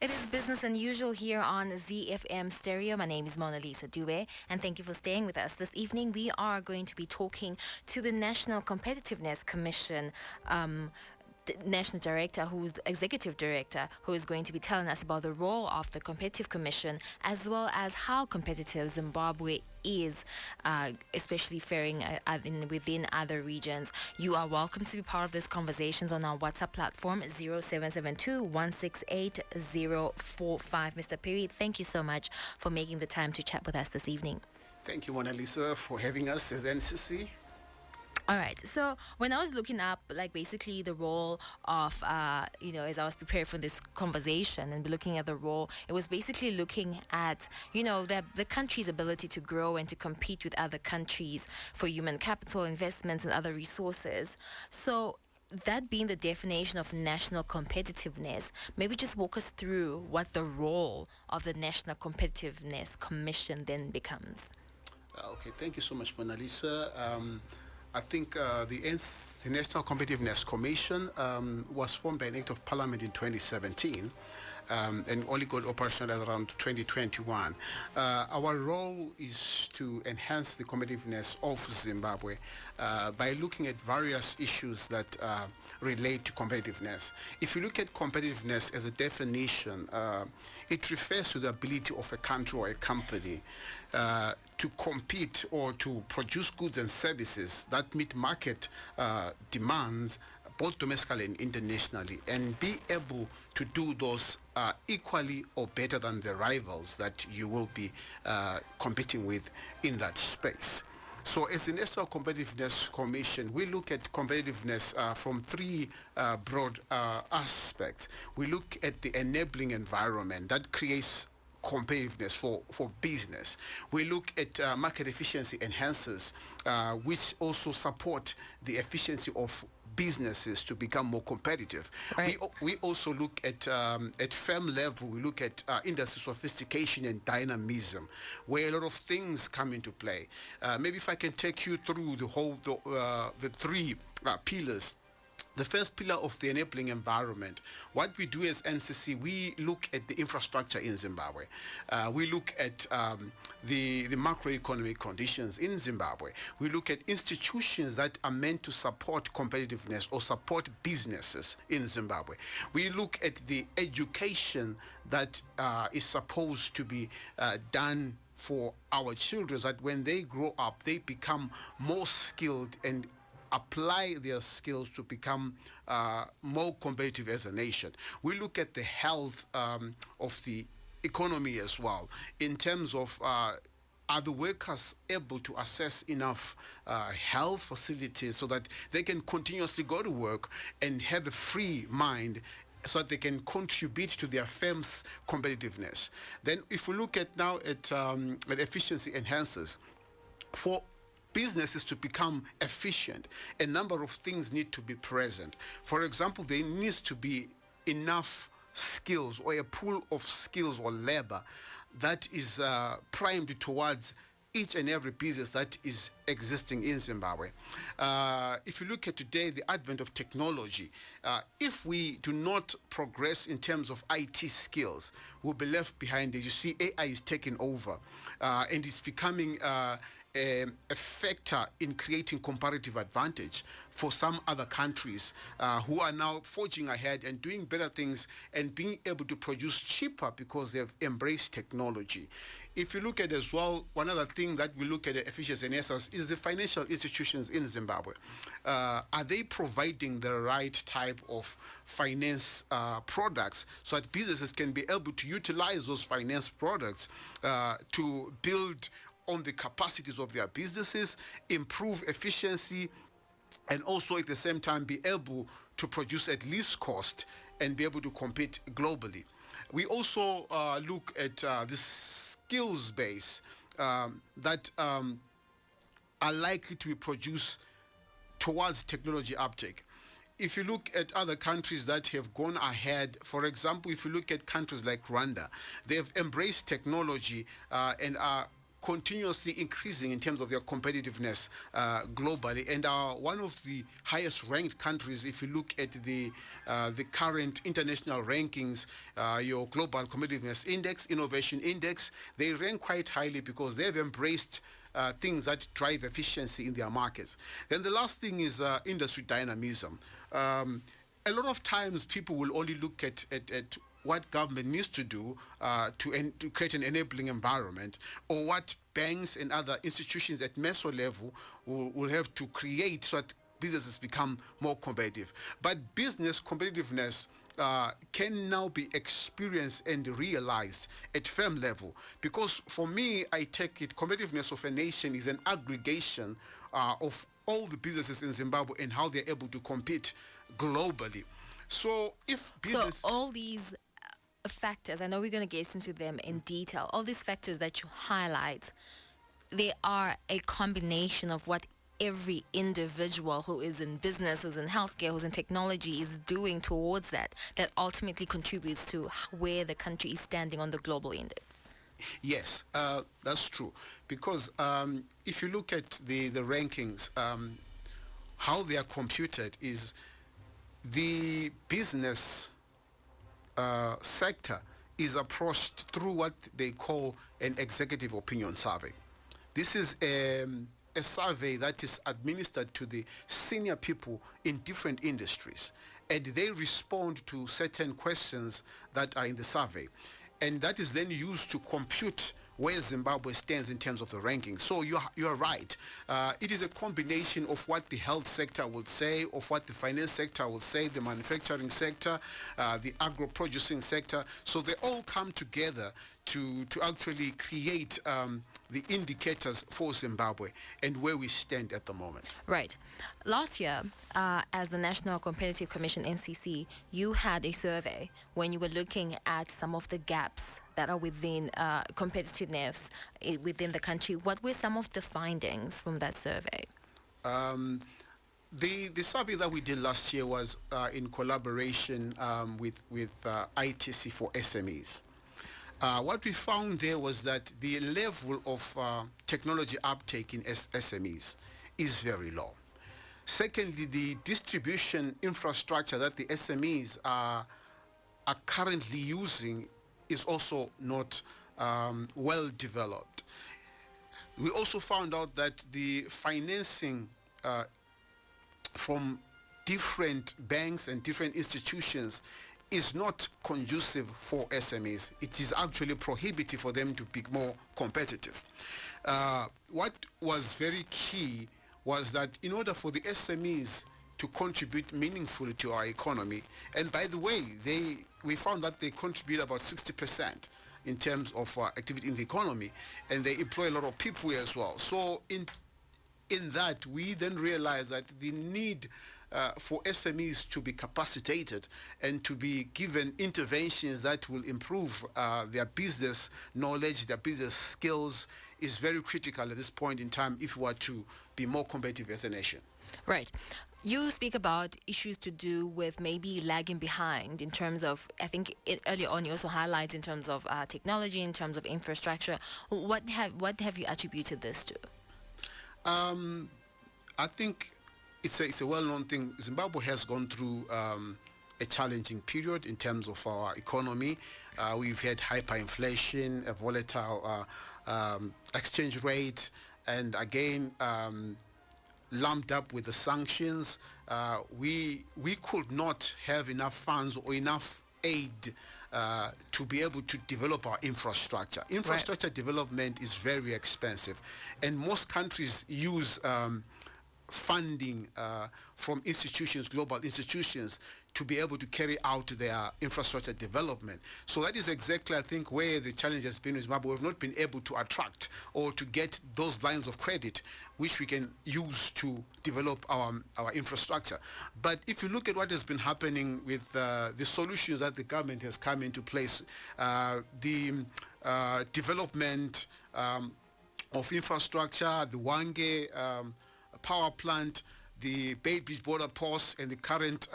It is business unusual here on ZFM Stereo. My name is Mona Lisa Dube, and thank you for staying with us. This evening, we are going to be talking to the National Competitiveness Commission. National Director, who's Executive Director, who is going to be telling us about the role of the Competitive Commission, as well as how competitive Zimbabwe is, especially faring within other regions. You are welcome to be part of these conversations on our WhatsApp platform 0772 168 045. Mr. Phiri, thank you so much for making the time to chat with us this evening. Thank you, Mona Lisa, for having us as NCC. All right. So when I was looking up, basically the role of, as I was preparing for this conversation and looking at the role, it was basically looking at, the country's ability to grow and to compete with other countries for human capital, investments, and other resources. So that being the definition of national competitiveness, maybe just walk us through what the role of the National Competitiveness Commission then becomes. Okay, thank you so much, Mona Lisa. I think the National Competitiveness Commission was formed by an Act of Parliament in 2017 and only got operational around 2021. Our role is to enhance the competitiveness of Zimbabwe by looking at various issues that relate to competitiveness. If you look at competitiveness as a definition, it refers to the ability of a country or a company to compete or to produce goods and services that meet market demands both domestically and internationally, and be able to do those equally or better than the rivals that you will be competing with in that space. So as the National Competitiveness Commission, we look at competitiveness from three broad aspects. We look at the enabling environment that creates competitiveness for business. We look at market efficiency enhancers, which also support the efficiency of businesses to become more competitive. Right. We also look at firm level. We look at industry sophistication and dynamism, where a lot of things come into play. Maybe if I can take you through the three pillars. The first pillar of the enabling environment, what we do as NCC, we look at the infrastructure in Zimbabwe. We look at the macroeconomic conditions in Zimbabwe. We look at institutions that are meant to support competitiveness or support businesses in Zimbabwe. We look at the education that is supposed to be done for our children, that when they grow up, they become more skilled and apply their skills to become more competitive as a nation. We look at the health of the economy as well, in terms of are the workers able to access enough health facilities so that they can continuously go to work and have a free mind so that they can contribute to their firm's competitiveness. Then if we look at now at efficiency enhancers, for businesses to become efficient, a number of things need to be present. For example, there needs to be enough skills or a pool of skills or labor that is primed towards each and every business that is existing in Zimbabwe. If you look at today, the advent of technology, if we do not progress in terms of IT skills, we'll be left behind. As you see, AI is taking over and it's becoming a factor in creating comparative advantage for some other countries who are now forging ahead and doing better things and being able to produce cheaper because they've embraced technology. If you look at as well, one other thing that we look at efficiency and essence is the financial institutions in Zimbabwe. Are they providing the right type of finance products so that businesses can be able to utilize those finance products to build on the capacities of their businesses, improve efficiency, and also at the same time be able to produce at least cost and be able to compete globally. We also look at the skills base that are likely to be produced towards technology uptake. If you look at other countries that have gone ahead, for example, if you look at countries like Rwanda, they've embraced technology and are continuously increasing in terms of their competitiveness globally, and are one of the highest ranked countries. If you look at the current international rankings, your Global Competitiveness Index, Innovation Index, they rank quite highly because they've embraced things that drive efficiency in their markets. Then the last thing is industry dynamism. A lot of times people will only look at what government needs to do to create an enabling environment, or what banks and other institutions at meso level will have to create so that businesses become more competitive. But business competitiveness can now be experienced and realized at firm level, because for me, I take it, competitiveness of a nation is an aggregation of all the businesses in Zimbabwe and how they're able to compete globally. So if business... So all these factors, I know we're going to get into them in detail, all these factors that you highlight, they are a combination of what every individual who is in business, who's in healthcare, who's in technology is doing towards that ultimately contributes to where the country is standing on the global index. Yes, that's true. Because if you look at the rankings, how they are computed is the business sector is approached through what they call an executive opinion survey. This is a survey that is administered to the senior people in different industries, and they respond to certain questions that are in the survey, and that is then used to compute where Zimbabwe stands in terms of the ranking. So you are right. It is a combination of what the health sector will say, of what the finance sector will say, the manufacturing sector, the agro-producing sector. So they all come together to actually create the indicators for Zimbabwe and where we stand at the moment. Right. Last year, as the National Competitive Commission, NCC, you had a survey when you were looking at some of the gaps that are within competitiveness within the country. What were some of the findings from that survey? The survey that we did last year was in collaboration with ITC for SMEs. What we found there was that the level of technology uptake in SMEs is very low. Secondly, the distribution infrastructure that the SMEs are currently using is also not well developed. We also found out that the financing from different banks and different institutions is not conducive for SMEs. It is actually prohibitive for them to be more competitive. What was very key was that in order for the SMEs to contribute meaningfully to our economy, and by the way, we found that they contribute about 60% in terms of activity in the economy, and they employ a lot of people as well. So in that, we then realized that the need for SMEs to be capacitated and to be given interventions that will improve their business knowledge, their business skills, is very critical at this point in time if we are to be more competitive as a nation. Right. You speak about issues to do with maybe lagging behind in terms of, I think earlier on you also highlighted in terms of technology, in terms of infrastructure. What have you attributed this to? I think it's a well-known thing. Zimbabwe has gone through a challenging period in terms of our economy. We've had hyperinflation, a volatile exchange rate, and again, lumped up with the sanctions, we could not have enough funds or enough aid to be able to develop our infrastructure. Infrastructure development is very expensive, and most countries use funding from institutions, global institutions, to be able to carry out their infrastructure development. So that is exactly, I think, where the challenge has been in Zimbabwe. We've not been able to attract or to get those lines of credit which we can use to develop our infrastructure. But if you look at what has been happening with the solutions that the government has come into place, the development of infrastructure, the Wange power plant, the Bay Beach border post, and the current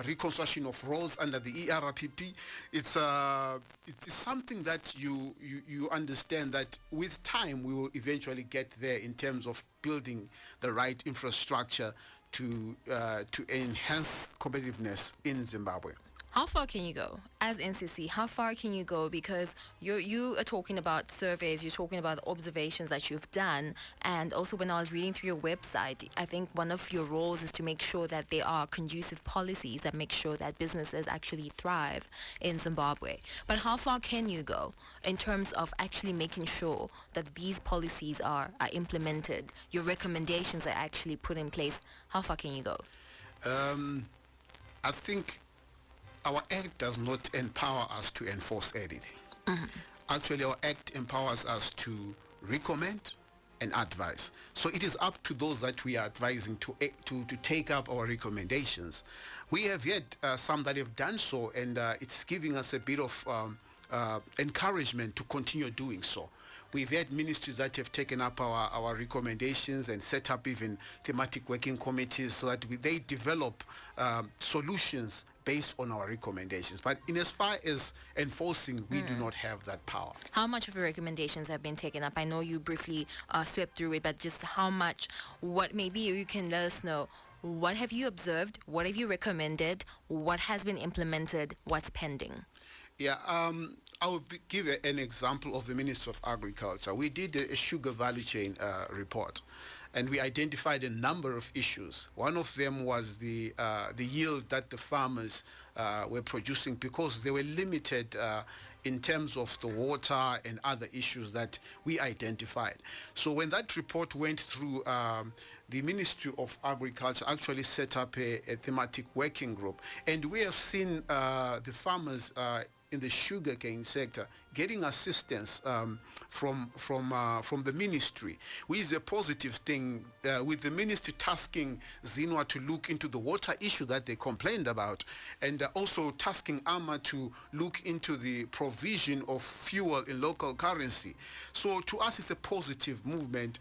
reconstruction of roads under the ERPP. It's something that you understand that with time we will eventually get there in terms of building the right infrastructure to enhance competitiveness in Zimbabwe. How far can you go as NCC? How far can you go? Because you are talking about surveys, you're talking about observations that you've done, and also when I was reading through your website, I think one of your roles is to make sure that there are conducive policies that make sure that businesses actually thrive in Zimbabwe. But how far can you go in terms of actually making sure that these policies are implemented, your recommendations are actually put in place? How far can you go? I think our act does not empower us to enforce anything. Actually, our act empowers us to recommend and advise. So it is up to those that we are advising to take up our recommendations. We have yet some that have done so, and it's giving us a bit of encouragement to continue doing so. We've had ministries that have taken up our recommendations and set up even thematic working committees so that they develop solutions based on our recommendations. But in as far as enforcing, we do not have that power. How much of your recommendations have been taken up? I know you briefly swept through it, but just how much, what maybe you can let us know. What have you observed? What have you recommended? What has been implemented? What's pending? Yeah, I will give an example of the Ministry of Agriculture. We did a sugar value chain report, and we identified a number of issues. One of them was the yield that the farmers were producing because they were limited in terms of the water and other issues that we identified. So when that report went through, the Ministry of Agriculture actually set up a thematic working group, and we have seen the farmers in the sugarcane sector getting assistance from the ministry, which is a positive thing, with the ministry tasking Zinwa to look into the water issue that they complained about, and also tasking AMA to look into the provision of fuel in local currency. So to us it's a positive movement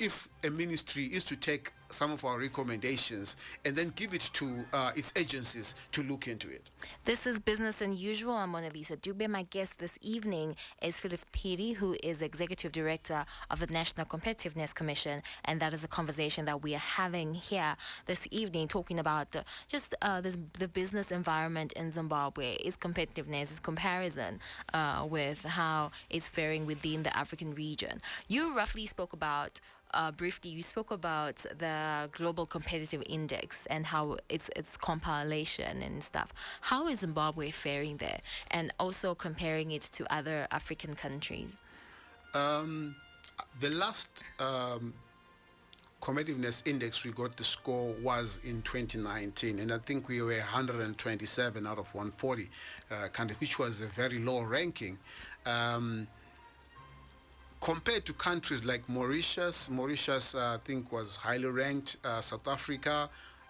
if a ministry is to take some of our recommendations and then give it to its agencies to look into it. This is Business and Usual. I'm Mona Lisa Dube. My guest this evening is Phillip Phiri, who is Executive Director of the National Competitiveness Commission, and that is a conversation that we are having here this evening, talking about the business environment in Zimbabwe, its competitiveness, its comparison with how it's faring within the African region. You roughly spoke about briefly, you spoke about the Global Competitive Index and how its compilation and stuff. How is Zimbabwe faring there? And also comparing it to other African countries. The last competitiveness index we got, the score was in 2019, and I think we were 127 out of 140 countries, which was a very low ranking. Compared to countries like Mauritius, I think was highly ranked, South Africa,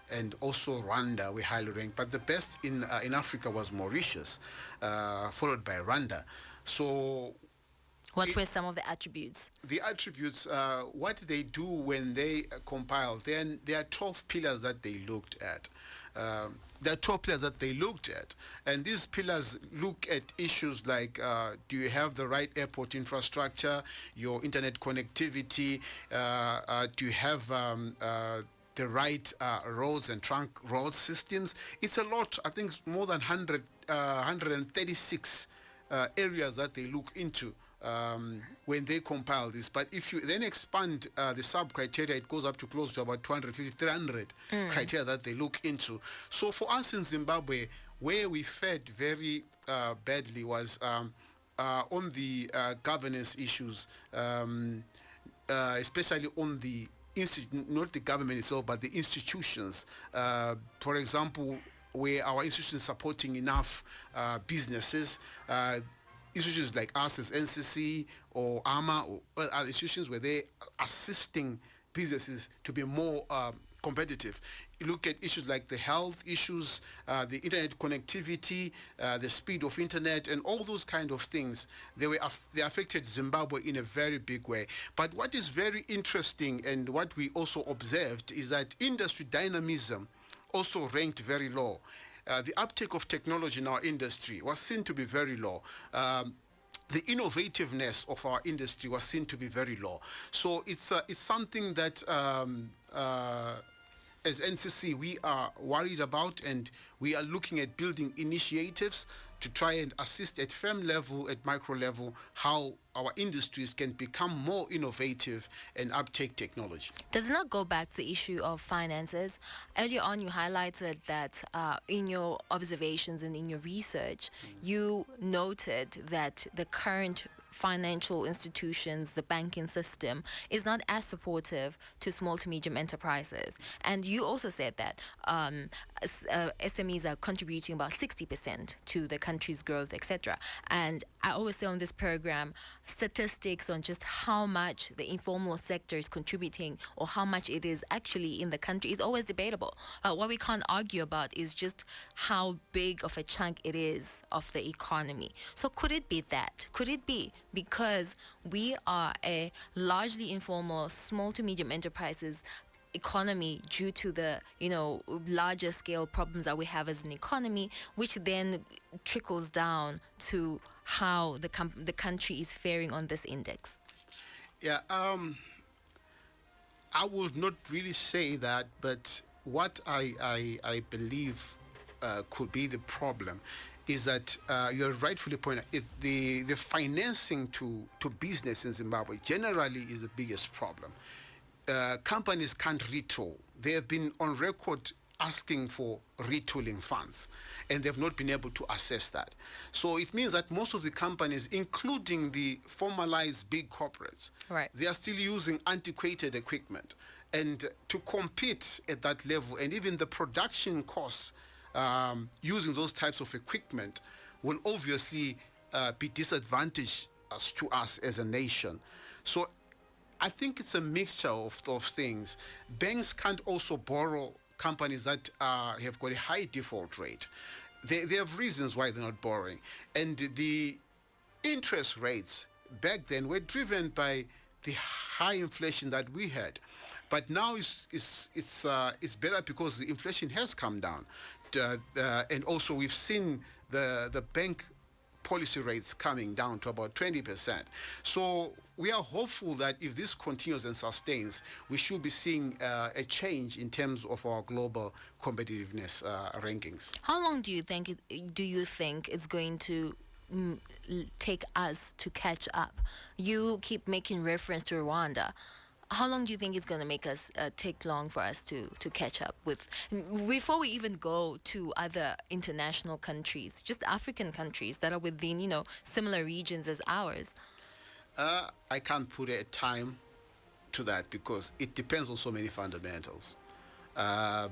and also Rwanda were highly ranked. But the best in Africa was Mauritius, followed by Rwanda. So what were some of the attributes? The attributes, what they do when they compile, then there are 12 pillars that they looked at. There are 12 pillars that they looked at, and these pillars look at issues like do you have the right airport infrastructure, your internet connectivity, do you have the right roads and trunk road systems. It's a lot. I think it's more than 136 areas that they look into when they compile this. But if you then expand the sub-criteria, it goes up to close to about 250, 300 criteria that they look into. So for us in Zimbabwe, where we fared very badly was on the governance issues, especially on the not the government itself, but the institutions. For example, where our institutions supporting enough businesses, institutions like us as NCC or AMA or other institutions where they assisting businesses to be more competitive. You look at issues like the health issues, the internet connectivity, the speed of internet, and all those kind of things. They affected Zimbabwe in a very big way. But what is very interesting and what we also observed is that industry dynamism also ranked very low. The uptake of technology in our industry was seen to be very low. The innovativeness of our industry was seen to be very low. So it's something that as NCC we are worried about, and we are looking at building initiatives to try and assist at firm level, at micro level, how our industries can become more innovative and uptake technology. Does it not go back to the issue of finances? Earlier on, you highlighted that in your observations and in your research, you noted that the current financial institutions, the banking system, is not as supportive to small to medium enterprises. And you also said that SMEs are contributing about 60% to the country's growth, etc. And I always say on this program, statistics on just how much the informal sector is contributing or how much it is actually in the country is always debatable. What we can't argue about is just how big of a chunk it is of the economy. So could it be that? Could it be because we are a largely informal, small to medium enterprises economy due to the larger scale problems that we have as an economy, which then trickles down to how the country is faring on this index? Yeah, I would not really say that, but what I believe could be the problem is that you're rightfully pointing out the financing to business in Zimbabwe generally is the biggest problem. Companies can't retool. They have been on record asking for retooling funds, and they've not been able to assess that. So it means that most of the companies, including the formalized big corporates, right, they are still using antiquated equipment. And to compete at that level, and even the production costs using those types of equipment will obviously be disadvantaged to us as a nation. So I think it's a mixture of things. Banks can't also borrow companies that have got a high default rate. They have reasons why they're not borrowing. And the interest rates back then were driven by the high inflation that we had. But now it's better because the inflation has come down. And also we've seen the bank policy rates coming down to about 20%. So we are hopeful that if this continues and sustains, we should be seeing a change in terms of our global competitiveness rankings. How long do you think it's going to take us to catch up? You keep making reference to Rwanda. How long do you think it's going to make us take long for us to catch up with, before we even go to other international countries, just African countries that are within, similar regions as ours? I can't put a time to that because it depends on so many fundamentals. I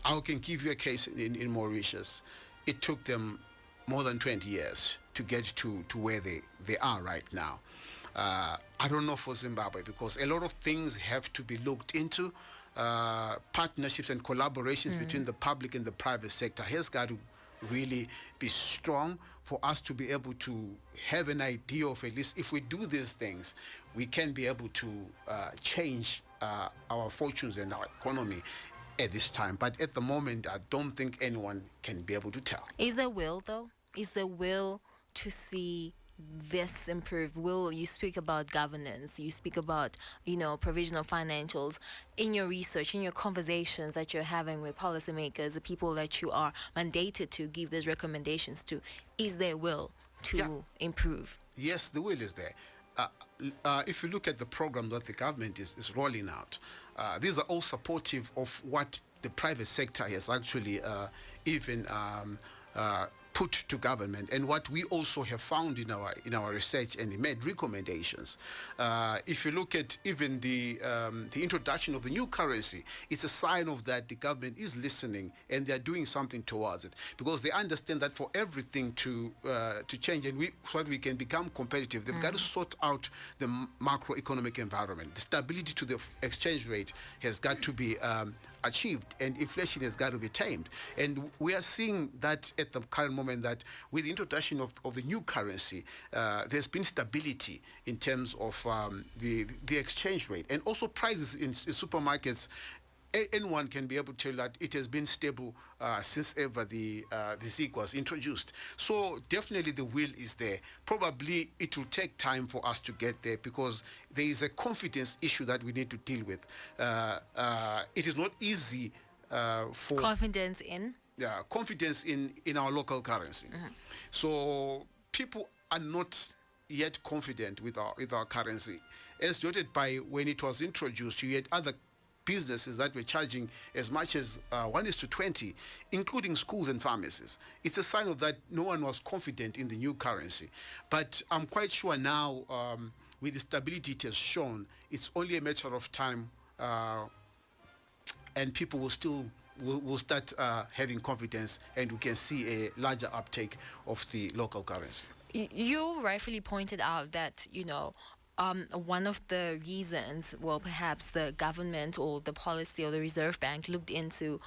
can give you a case in Mauritius. It took them more than 20 years to get to where they are right now. I don't know for Zimbabwe because a lot of things have to be looked into. Partnerships and collaborations between the public and the private sector has got to really be strong for us to be able to have an idea of, at least if we do these things, we can be able to change our fortunes and our economy at this time. But at the moment, I don't think anyone can be able to tell. Is there will, though? Is there will to see this improve? Will you speak about governance? You speak about, provisional financials in your research, in your conversations that you're having with policymakers, the people that you are mandated to give those recommendations to. Is there will to improve? Yes, the will is there. If you look at the program that the government is rolling out, these are all supportive of what the private sector has actually even put to government, and what we also have found in our research and made recommendations. If you look at even the introduction of the new currency, it's a sign of that the government is listening and they're doing something towards it, because they understand that for everything to change and so that we can become competitive, they've got to sort out the macroeconomic environment. The stability to the exchange rate has got to be achieved, and inflation has got to be tamed. And we are seeing that at the current moment, that with the introduction of the new currency, there's been stability in terms of the exchange rate, and also prices in supermarkets anyone can be able to tell that it has been stable since ever the ZiG was introduced. So definitely the will is there. Probably it will take time for us to get there because there is a confidence issue that we need to deal with. It is not easy for confidence in. Yeah, confidence in our local currency. So people are not yet confident with our currency. As noted by when it was introduced, you had other businesses that were charging as much as 1:20, including schools and pharmacies. It's a sign of that no one was confident in the new currency. But I'm quite sure now, with the stability it has shown, it's only a matter of time, and people will start having confidence, and we can see a larger uptake of the local currency. You rightfully pointed out that, one of the reasons, well, perhaps the government or the policy or the Reserve Bank looked into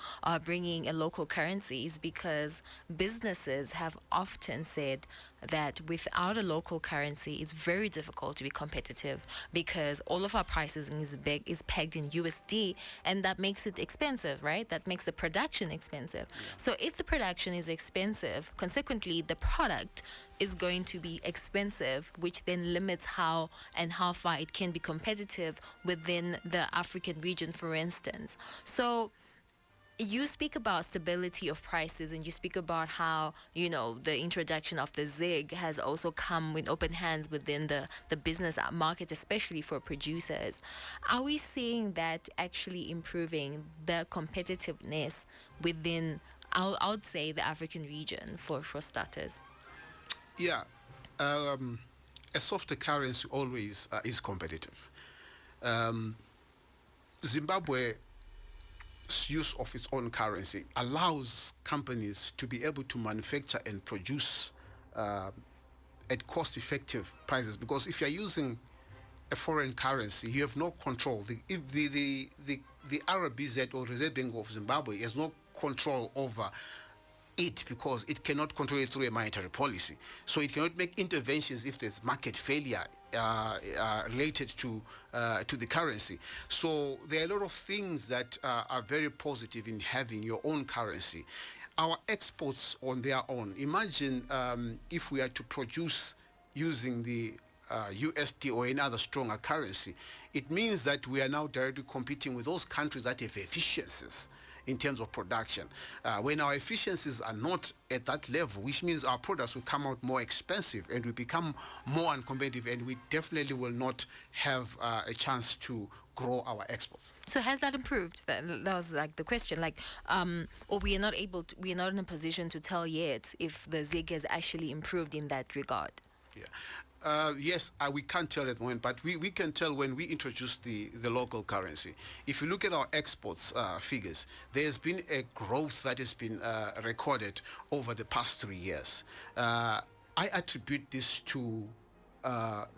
bringing a local currency is because businesses have often said that without a local currency, it's very difficult to be competitive because all of our prices is pegged in USD, and that makes it expensive, right? That makes the production expensive. Yeah. So if the production is expensive, consequently, the product is going to be expensive, which then limits how far it can be competitive within the African region, for instance. So you speak about stability of prices, and you speak about how, the introduction of the ZiG has also come with open hands within the business market, especially for producers. Are we seeing that actually improving the competitiveness within, I would say, the African region for starters? Yeah. A softer currency always is competitive. Zimbabwe's use of its own currency allows companies to be able to manufacture and produce at cost-effective prices, because if you're using a foreign currency, you have no control. The RBZ, or Reserve Bank of Zimbabwe, has no control over it because it cannot control it through a monetary policy. So it cannot make interventions if there's market failure related to the currency. So there are a lot of things that are very positive in having your own currency. Our exports on their own. Imagine if we are to produce using the USD or any other stronger currency. It means that we are now directly competing with those countries that have efficiencies in terms of production. When our efficiencies are not at that level, which means our products will come out more expensive and we become more uncompetitive, and we definitely will not have a chance to grow our exports. So has that improved? That was like the question, or we are not in a position to tell yet if the ZiG has actually improved in that regard. Yeah. Yes, we can't tell at the moment, but we can tell when we introduce the local currency. If you look at our exports figures, there's been a growth that has been recorded over the past 3 years. I attribute this to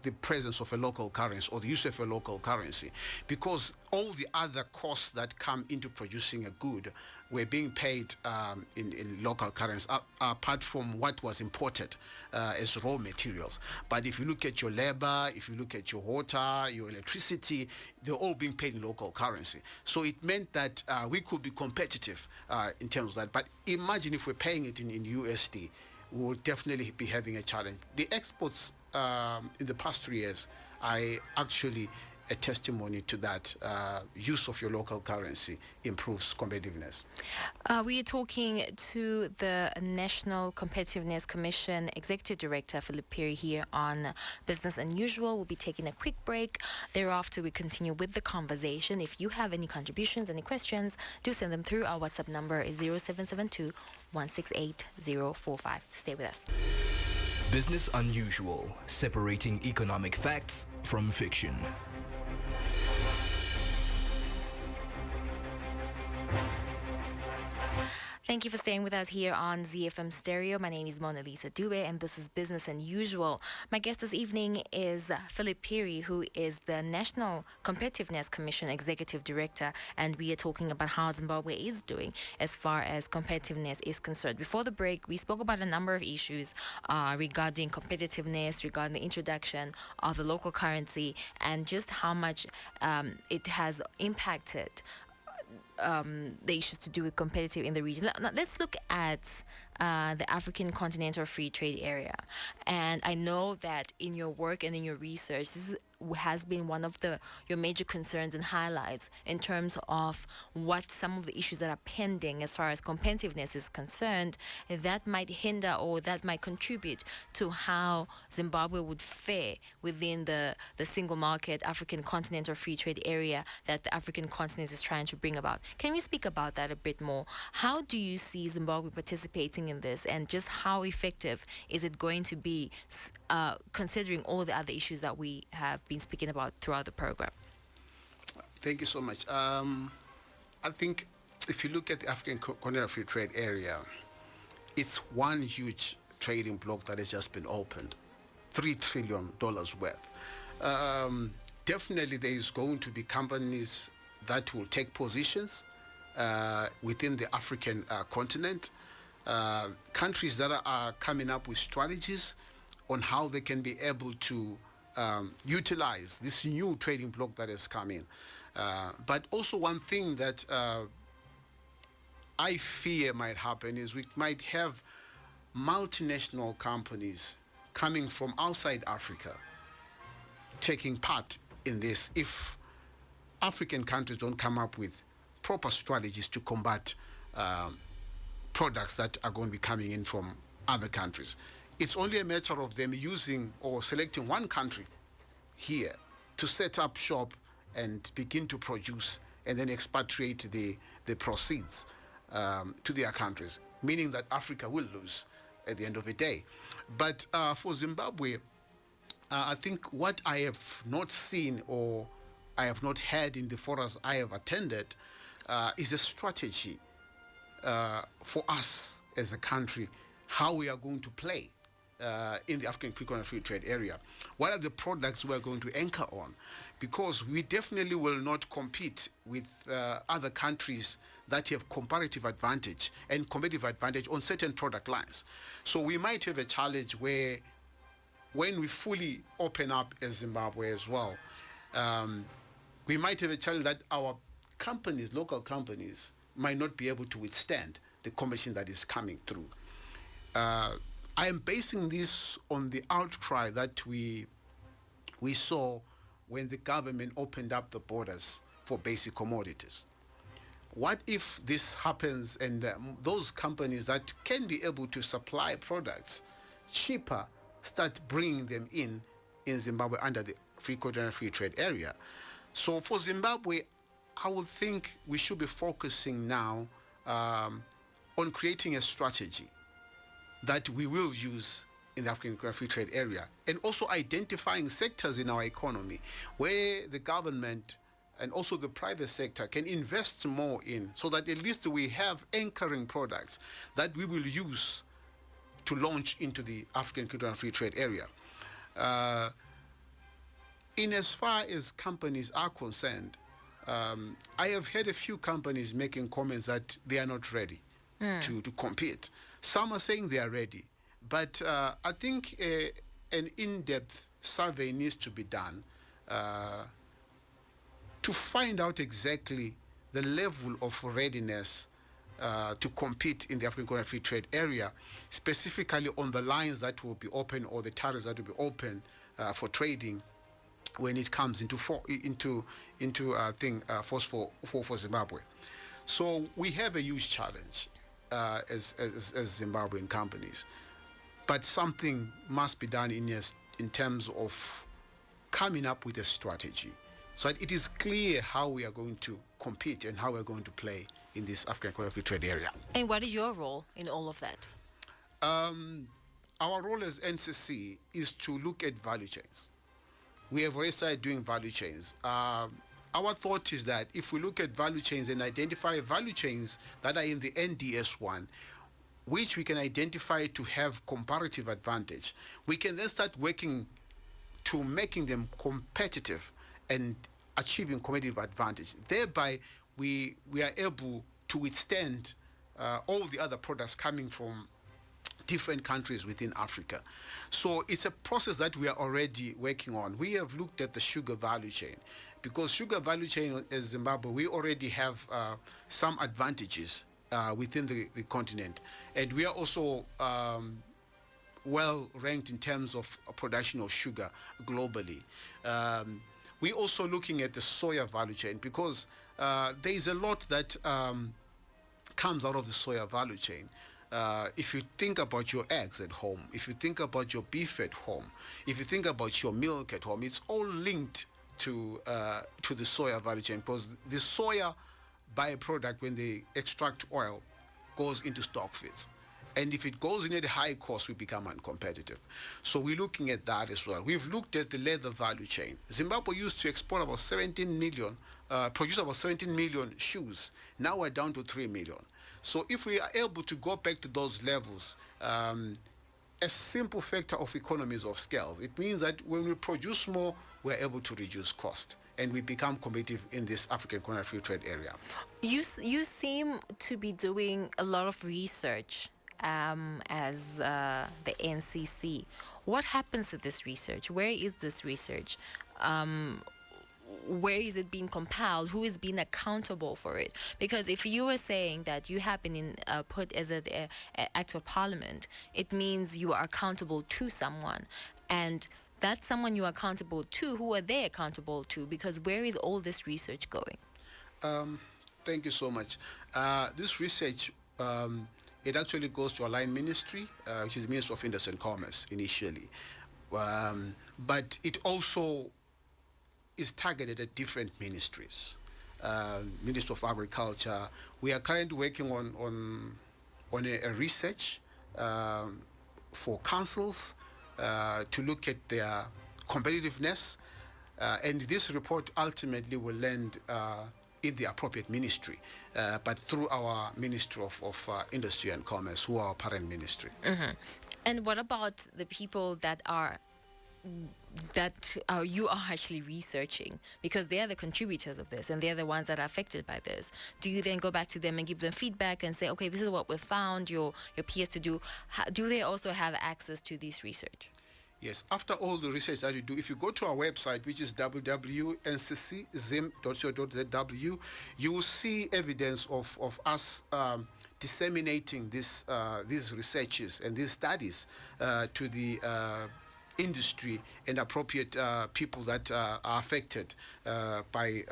the presence of a local currency, or the use of a local currency, because all the other costs that come into producing a good were being paid in local currency, apart from what was imported as raw materials. But if you look at your labor, if you look at your water, your electricity, they're all being paid in local currency. So it meant that we could be competitive in terms of that. But imagine if we're paying it in USD, we will definitely be having a challenge. The exports in the past 3 years are actually a testimony to that. Use of your local currency improves competitiveness. We are talking to the National Competitiveness Commission Executive Director Phillip Phiri here on Business Unusual. We'll be taking a quick break. Thereafter, we continue with the conversation. If you have any contributions, any questions, do send them through. Our WhatsApp number is 0772 168 045. Stay with us. Business Unusual, separating economic facts from fiction. Thank you for staying with us here on ZFM Stereo. My name is Mona Lisa Dube, and this is Business Unusual. My guest this evening is Phillip Phiri, who is the National Competitiveness Commission Executive Director, and we are talking about how Zimbabwe is doing as far as competitiveness is concerned. Before the break, we spoke about a number of issues regarding competitiveness, regarding the introduction of the local currency, and just how much it has impacted the issues to do with competitive in the region. Now, let's look at the African Continental Free Trade Area. And I know that in your work and in your research, has been one of your major concerns and highlights in terms of what some of the issues that are pending as far as competitiveness is concerned that might hinder or that might contribute to how Zimbabwe would fare within the single market African Continental Free Trade Area that the African continent is trying to bring about. Can we speak about that a bit more? How do you see Zimbabwe participating in this, and just how effective is it going to be considering all the other issues that we have been speaking about throughout the program? Thank you so much. I think if you look at the African Continental Free Trade Area, it's one huge trading block that has just been opened, $3 trillion worth. Definitely there is going to be companies that will take positions within the African continent, countries that are coming up with strategies on how they can be able to utilize this new trading bloc that has come in. But also one thing that I fear might happen is we might have multinational companies coming from outside Africa taking part in this if African countries don't come up with proper strategies to combat products that are going to be coming in from other countries. It's only a matter of them using or selecting one country here to set up shop and begin to produce and then expatriate the proceeds to their countries, meaning that Africa will lose at the end of the day. But for Zimbabwe, I think what I have not seen or I have not had in the forums I have attended is a strategy for us as a country, how we are going to play in the African Free Trade Area. What are the products we are going to anchor on? Because we definitely will not compete with other countries that have comparative advantage and competitive advantage on certain product lines. So we might have a challenge where when we fully open up as Zimbabwe as well, we might have a challenge that our companies, local companies, might not be able to withstand the competition that is coming through. I am basing this on the outcry that we saw when the government opened up the borders for basic commodities. What if this happens and those companies that can be able to supply products cheaper start bringing them in Zimbabwe under the Free Trade Area? So for Zimbabwe, I would think we should be focusing now on creating a strategy that we will use in the African Free Trade Area, and also identifying sectors in our economy where the government and also the private sector can invest more in, so that at least we have anchoring products that we will use to launch into the African Free Trade Area. In as far as companies are concerned, I have heard a few companies making comments that they are not ready to compete. Some are saying they are ready, but I think an in-depth survey needs to be done to find out exactly the level of readiness to compete in the African Free Trade Area, specifically on the lines that will be open or the tariffs that will be open for trading when it comes into force for Zimbabwe. So we have a huge challenge as Zimbabwean companies, but something must be done in terms of coming up with a strategy so that it is clear how we are going to compete and how we are going to play in this African Free Trade Area. And what is your role in all of that? Our role as NCC is to look at value chains. We have already started doing value chains. Our thought is that if we look at value chains and identify value chains that are in the NDS1, which we can identify to have comparative advantage, we can then start working to making them competitive and achieving competitive advantage. Thereby, we are able to withstand all the other products coming from different countries within Africa. So it's a process that we are already working on. We have looked at the sugar value chain, because sugar value chain in Zimbabwe, we already have some advantages within the continent. And we are also well ranked in terms of production of sugar globally. We're also looking at the soya value chain, because there is a lot that comes out of the soya value chain. If you think about your eggs at home, if you think about your beef at home, if you think about your milk at home, it's all linked to the soya value chain, because the soya byproduct, when they extract oil, goes into stock feeds. And if it goes in at a high cost, we become uncompetitive. So we're looking at that as well. We've looked at the leather value chain. Zimbabwe used to export about 17 million, produce about 17 million shoes. Now we're down to 3 million. So if we are able to go back to those levels, a simple factor of economies of scale, it means that when we produce more, we're able to reduce cost, and we become competitive in this African Corner Free Trade area. You seem to be doing a lot of research as the NCC. What happens to this research? Where is this research? Where is it being compiled? Who is being accountable for it? Because if you were saying that you have been put as an act of parliament, it means you are accountable to someone. And that someone you are accountable to, who are they accountable to? Because where is all this research going? Thank you so much. This research, it actually goes to our line ministry, which is the Ministry of Industry and Commerce initially. But it also is targeted at different ministries. Ministry of Agriculture. We are currently working on a research for councils to look at their competitiveness, and this report ultimately will land in the appropriate ministry, but through our Ministry of Industry and Commerce, who are our parent ministry. Mm-hmm. And what about the people that you are actually researching, because they are the contributors of this and they're the ones that are affected by this? Do you then go back to them and give them feedback and say, okay, this is what we found your peers to do? Do they also have access to this research? Yes, after all the research that you do, if you go to our website, which is www.ncczim.co.zw, you will see evidence of us disseminating these researches and these studies to the industry and appropriate people that are affected by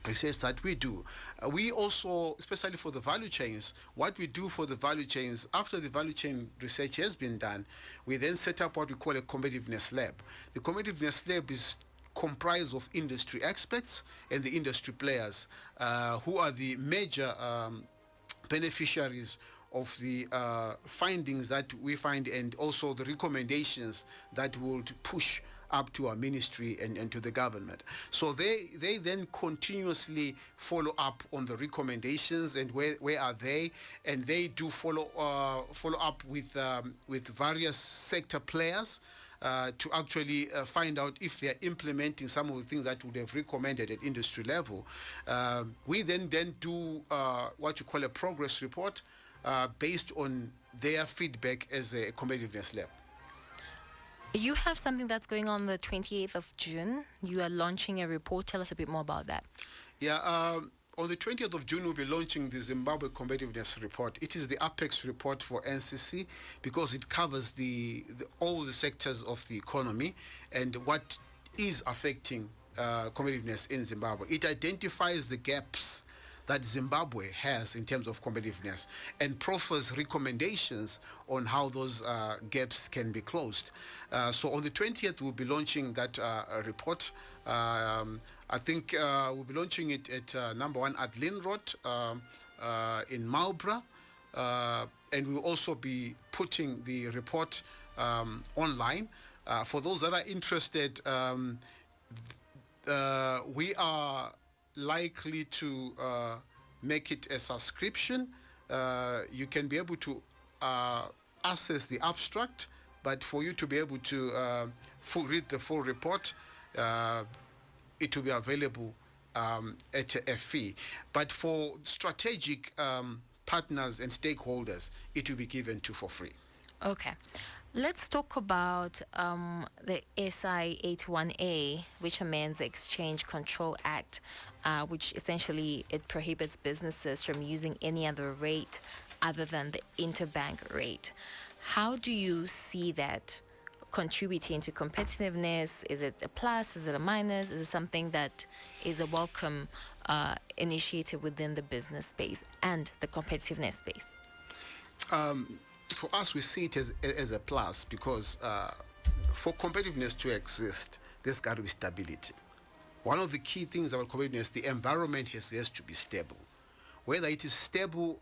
research that we do. We also, especially for the value chains, what we do for the value chains, after the value chain research has been done, we then set up what we call a competitiveness lab. The competitiveness lab is comprised of industry experts and the industry players who are the major beneficiaries of the findings that we find, and also the recommendations that will push up to our ministry and to the government. So they then continuously follow up on the recommendations and where are they, and they do follow up with various sector players to actually find out if they are implementing some of the things that would have recommended at industry level. We then do what you call a progress report based on their feedback as a competitiveness lab. You have something that's going on the 28th of June. You are launching a report. Tell us a bit more about that. Yeah, on the 20th of June, we'll be launching the Zimbabwe Competitiveness Report. It is the apex report for NCC because it covers all the sectors of the economy and what is affecting competitiveness in Zimbabwe. It identifies the gaps that Zimbabwe has in terms of competitiveness and proffers recommendations on how those gaps can be closed. So on the 20th, we'll be launching that report. I think we'll be launching it at number 1 at Lynn Road in Marlborough. And we'll also be putting the report online. For those that are interested, we are likely to make it a subscription. You can be able to access the abstract, but for you to be able to read the full report, it will be available at a fee. But for strategic partners and stakeholders, it will be given to for free. Okay. Let's talk about the SI 81A, which amends the Exchange Control Act, which essentially it prohibits businesses from using any other rate other than the interbank rate. How do you see that contributing to competitiveness? Is it a plus? Is it a minus? Is it something that is a welcome initiative within the business space and the competitiveness space? For us, we see it as a plus because for competitiveness to exist, there's got to be stability. One of the key things about competitiveness, the environment has to be stable. Whether it is stable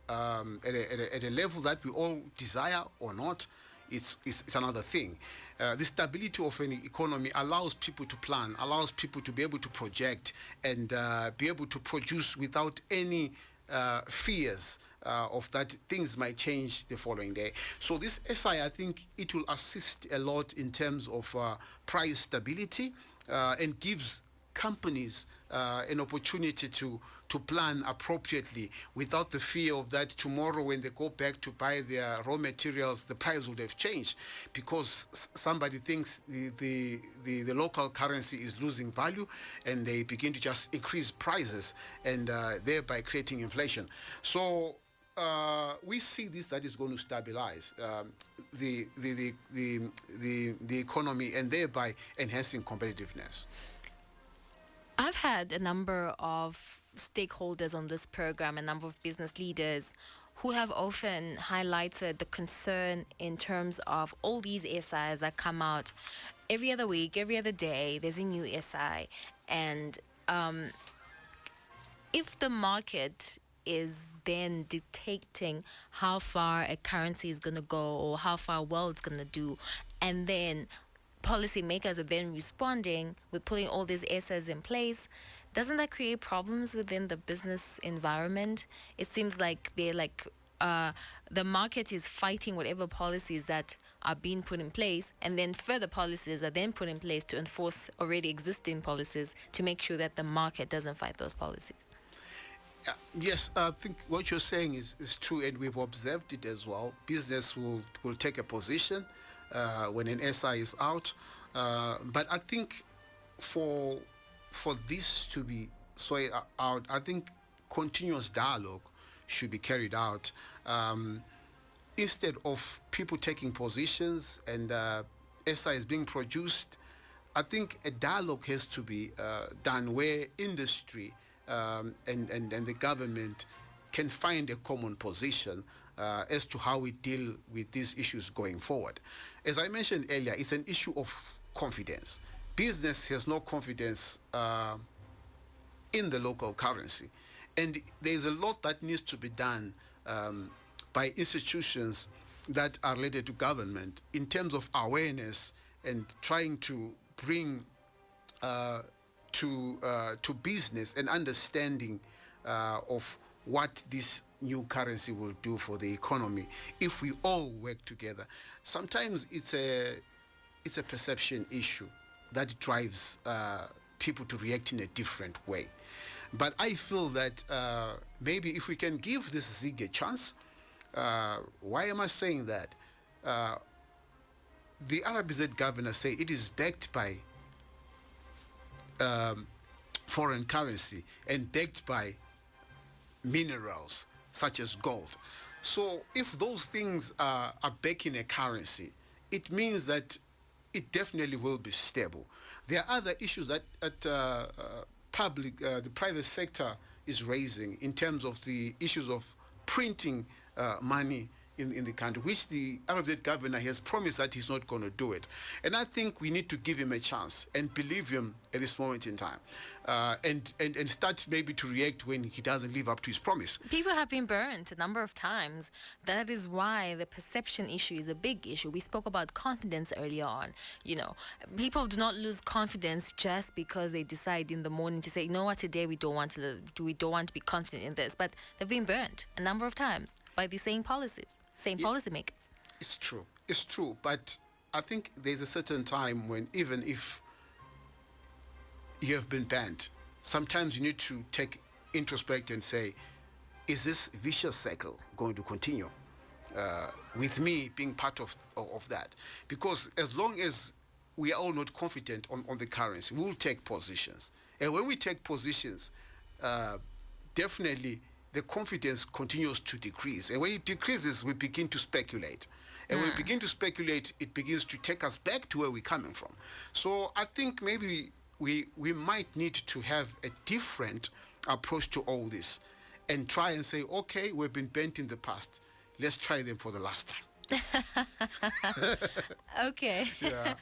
at a level that we all desire or not, it's another thing. The stability of an economy allows people to plan, allows people to be able to project and be able to produce without any fears of that things might change the following day. So this SI, I think it will assist a lot in terms of price stability and gives companies an opportunity to plan appropriately without the fear of that tomorrow when they go back to buy their raw materials, the price would have changed because somebody thinks the local currency is losing value and they begin to just increase prices and thereby creating inflation. So we see this that is going to stabilize the economy and thereby enhancing competitiveness. I've had a number of stakeholders on this program, a number of business leaders who have often highlighted the concern in terms of all these SIs that come out every other week, every other day. There's a new SI. And if the market is then dictating how far a currency is going to go or how far well it's going to do, and then policymakers are then responding with putting all these SIs in place, doesn't that create problems within the business environment? It seems like the market is fighting whatever policies that are being put in place, and then further policies are then put in place to enforce already existing policies to make sure that the market doesn't fight those policies. Yes, I think what you're saying is true, and we've observed it as well. Business will take a position when an SI is out, but I think for this to be sorted out, I think continuous dialogue should be carried out instead of people taking positions and SIs being produced. I think a dialogue has to be done where industry and the government can find a common position as to how we deal with these issues going forward. As I mentioned earlier, it's an issue of confidence. Business has no confidence in the local currency. And there's a lot that needs to be done by institutions that are related to government in terms of awareness and trying to bring to business an understanding of what this new currency will do for the economy if we all work together. Sometimes it's a perception issue that drives people to react in a different way. But I feel that maybe if we can give this ZiG a chance, why am I saying that? The RBZ governor said it is backed by foreign currency and backed by minerals such as gold. So if those things are backing a currency, it means that it definitely will be stable. There are other issues that the private sector is raising in terms of the issues of printing money in the country, which the RBZ governor has promised that he's not going to do it. And I think we need to give him a chance and believe him at this moment in time, and start maybe to react when he doesn't live up to his promise. People have been burnt a number of times. That is why the perception issue is a big issue. We spoke about confidence earlier on. You know, people do not lose confidence just because they decide in the morning to say, you know what, today we don't want to be confident in this. But they've been burnt a number of times by the same policies, policymakers. It's true. But I think there's a certain time when even if you have been banned, sometimes you need to take introspect and say, is this vicious cycle going to continue? With me being part of that. Because as long as we are all not confident on the currency, we will take positions. And when we take positions, definitely the confidence continues to decrease. And when it decreases, we begin to speculate. And when we begin to speculate, it begins to take us back to where we're coming from. So I think maybe we might need to have a different approach to all this and try and say, okay, we've been bent in the past. Let's try them for the last time. Okay. Yeah.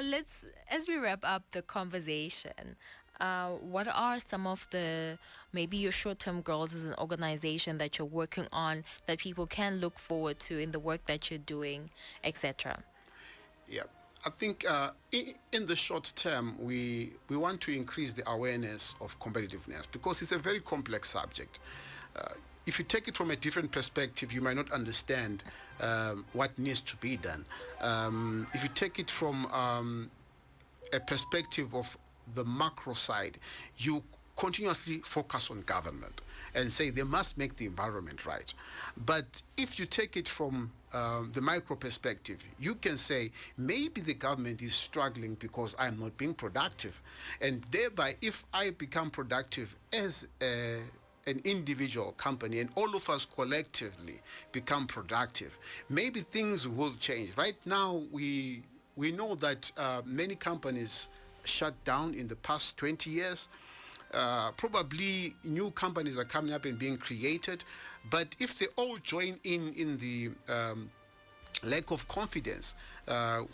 Let's, as we wrap up the conversation, what are some of the maybe your short-term goals as an organization that you're working on that people can look forward to in the work that you're doing, etc.? Yeah. I think in the short term, we want to increase the awareness of competitiveness because it's a very complex subject. If you take it from a different perspective, you might not understand what needs to be done. If you take it from a perspective of the macro side, you continuously focus on government and say they must make the environment right. But if you take it from the micro perspective, you can say maybe the government is struggling because I'm not being productive. And thereby, if I become productive as an individual company and all of us collectively become productive, maybe things will change. Right now, we know that many companies shut down in the past 20 years. Probably new companies are coming up and being created. But if they all join in the lack of confidence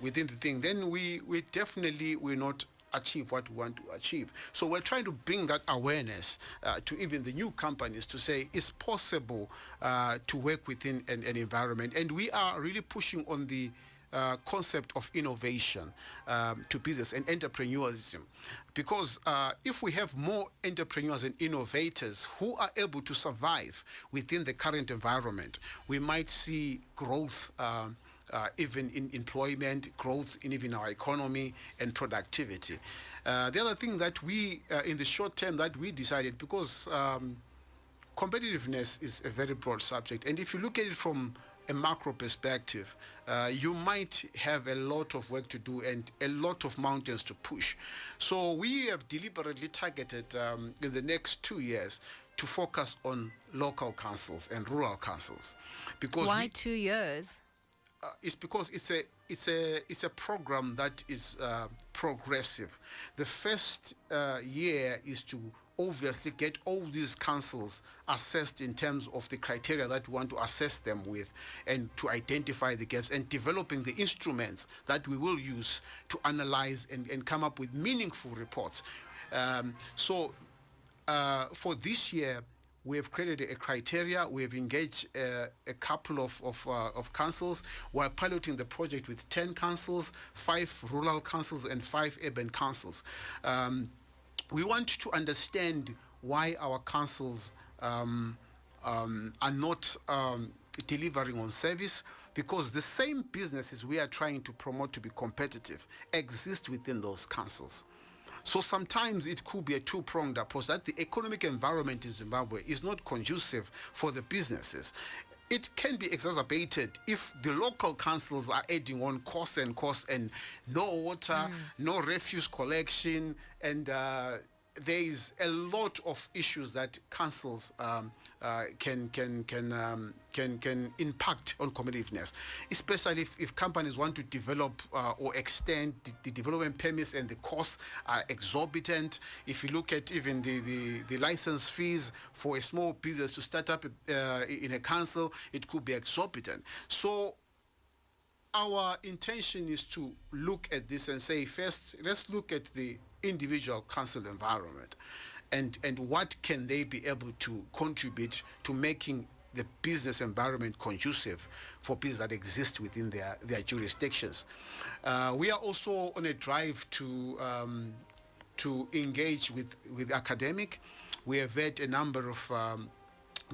within the thing, then we definitely will not achieve what we want to achieve. So we're trying to bring that awareness to even the new companies to say it's possible to work within an environment. And we are really pushing on the concept of innovation to business and entrepreneurism. Because if we have more entrepreneurs and innovators who are able to survive within the current environment, we might see growth even in employment, growth in even our economy and productivity. The other thing that we, in the short term, that we decided, because competitiveness is a very broad subject, and if you look at it from a macro perspective, you might have a lot of work to do and a lot of mountains to push. So we have deliberately targeted in the next 2 years to focus on local councils and rural councils. Because why 2 years? It's because it's a program that is progressive. The first year is to obviously get all these councils assessed in terms of the criteria that we want to assess them with, and to identify the gaps and developing the instruments that we will use to analyze and come up with meaningful reports. So for this year, we have created a criteria. We have engaged a couple of councils. We're piloting the project with 10 councils, 5 rural councils and 5 urban councils. We want to understand why our councils are not delivering on service, because the same businesses we are trying to promote to be competitive exist within those councils. So sometimes it could be a two-pronged approach, that the economic environment in Zimbabwe is not conducive for the businesses. It can be exacerbated if the local councils are adding on costs and no water, no refuse collection, and there is a lot of issues that councils can impact on competitiveness, especially if companies want to develop or extend the development permits and the costs are exorbitant. If you look at even the license fees for a small business to start up in a council, it could be exorbitant. So our intention is to look at this and say, first, let's look at the individual council environment and what can they be able to contribute to making the business environment conducive for business that exist within their jurisdictions. We are also on a drive to engage with academic. We have had a number of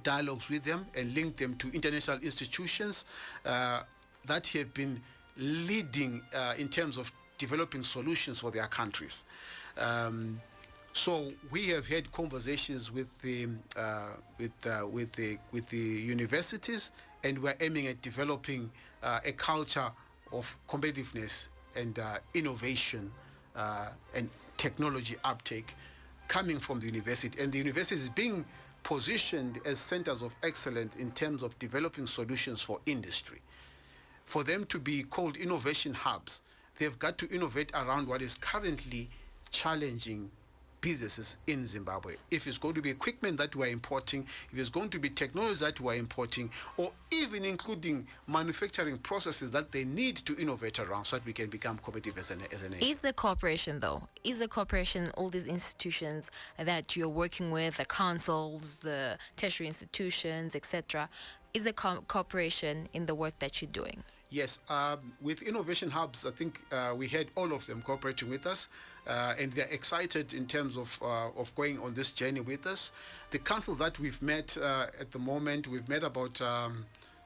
dialogues with them and linked them to international institutions that have been leading in terms of developing solutions for their countries. So we have had conversations with the universities, and we're aiming at developing a culture of competitiveness and innovation and technology uptake coming from the university. And the university is being positioned as centers of excellence in terms of developing solutions for industry. For them to be called innovation hubs, they've got to innovate around what is currently challenging businesses in Zimbabwe. If it's going to be equipment that we're importing, if it's going to be technology that we're importing, or even including manufacturing processes that they need to innovate around so that we can become competitive as a nation. Is the corporation, though, all these institutions that you're working with, the councils, the tertiary institutions, etc., is the corporation in the work that you're doing? Yes, with Innovation Hubs, I think we had all of them cooperating with us, and they're excited in terms of going on this journey with us. The councils that we've met at the moment, we've met about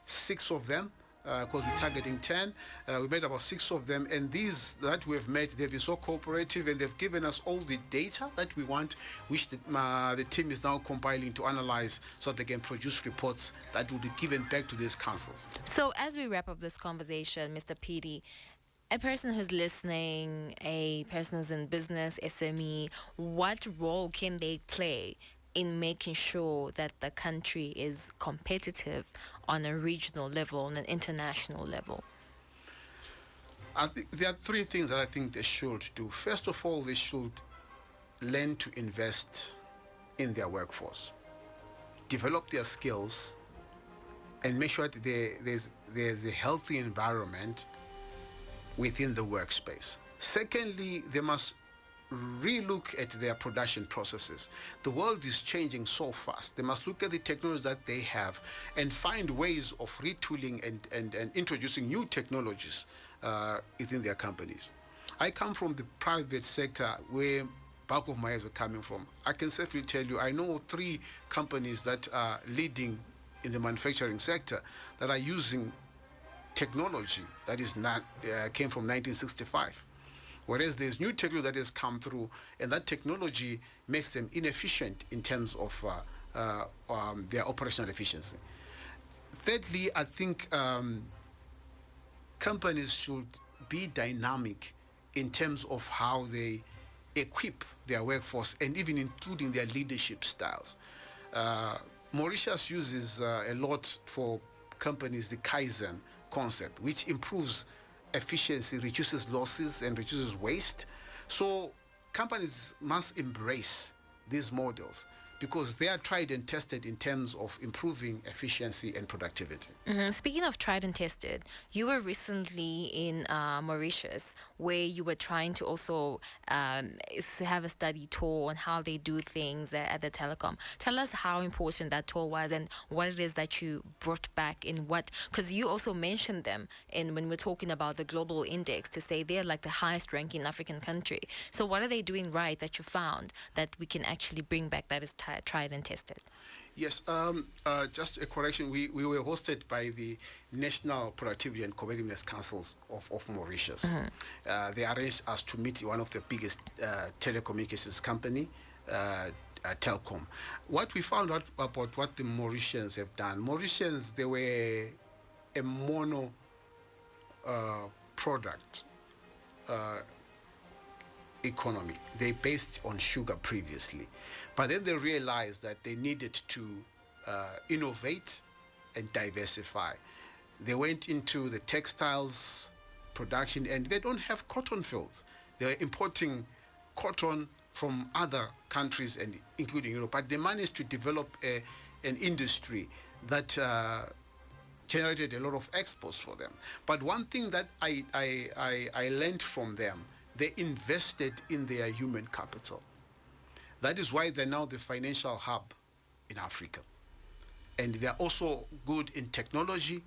6 of them, because we're targeting 10. We met about 6 of them, and these that we've met, they've been so cooperative, and they've given us all the data that we want, which the team is now compiling to analyze so that they can produce reports that will be given back to these councils. So as we wrap up this conversation, Mr. Phiri, a person who's listening, a person who's in business, SME, what role can they play in making sure that the country is competitive on a regional level, on an international level? I think there are 3 things that I think they should do. First of all, they should learn to invest in their workforce, develop their skills, and make sure that there's a healthy environment within the workspace. Secondly, they must relook at their production processes. The world is changing so fast. They must look at the technologies that they have and find ways of retooling and introducing new technologies within their companies. I come from the private sector where bulk of my years are coming from. I can safely tell you, I know 3 companies that are leading in the manufacturing sector that are using technology that is not came from 1965. Whereas there's new technology that has come through, and that technology makes them inefficient in terms of their operational efficiency. Thirdly, I think companies should be dynamic in terms of how they equip their workforce, and even including their leadership styles. Mauritius uses a lot for companies the Kaizen concept, which improves efficiency, reduces losses, and reduces waste. So companies must embrace these models because they are tried and tested in terms of improving efficiency and productivity. Speaking of tried and tested, you were recently in Mauritius, where you were trying to also have a study tour on how they do things at the telecom. Tell us how important that tour was and what it is that you brought back in what, because you also mentioned them when we're talking about the global index to say they're like the highest ranking African country. So what are they doing right that you found that we can actually bring back that is tried and tested? Yes, just a correction. We were hosted by the National Productivity and Competitiveness Councils of Mauritius. They arranged us to meet one of the biggest telecommunications company, Telkom. What we found out about what the Mauritians have done, Mauritians, they were a mono product economy. They based on sugar previously. But then they realized that they needed to innovate and diversify. They went into the textiles production, and they don't have cotton fields. They're importing cotton from other countries, and including Europe. But they managed to develop an industry that generated a lot of exports for them. But one thing that I learned from them, they invested in their human capital. That is why they're now the financial hub in Africa. And they're also good in technology.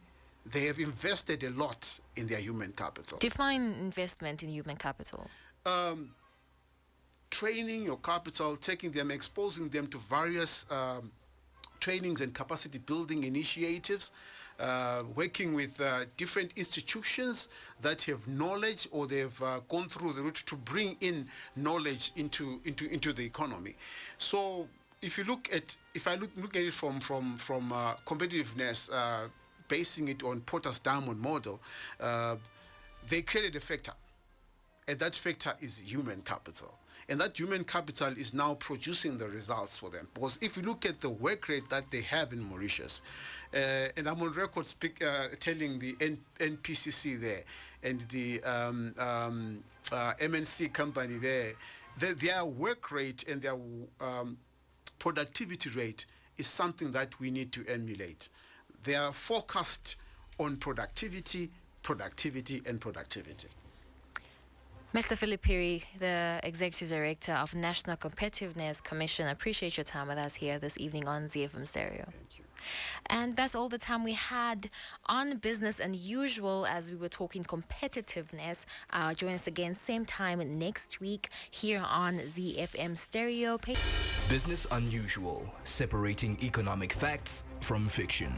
They have invested a lot in their human capital. Define investment in human capital. Training your capital, taking them, exposing them to various trainings and capacity building initiatives, working with different institutions that have knowledge, or they've gone through the route to bring in knowledge into the economy. So if I look at it from competitiveness, basing it on Porter's diamond model, they created a factor, and that factor is human capital. And that human capital is now producing the results for them. Because if you look at the work rate that they have in Mauritius, and I'm on record telling the NPCC there and the MNC company there, their work rate and their productivity rate is something that we need to emulate. They are focused on productivity, and productivity. Mr. Phillip Phiri, the Executive Director of National Competitiveness Commission, I appreciate your time with us here this evening on ZFM Stereo. Thank you. And that's all the time we had on Business Unusual as we were talking competitiveness. Join us again, same time next week here on ZFM Stereo. Business Unusual, separating economic facts from fiction.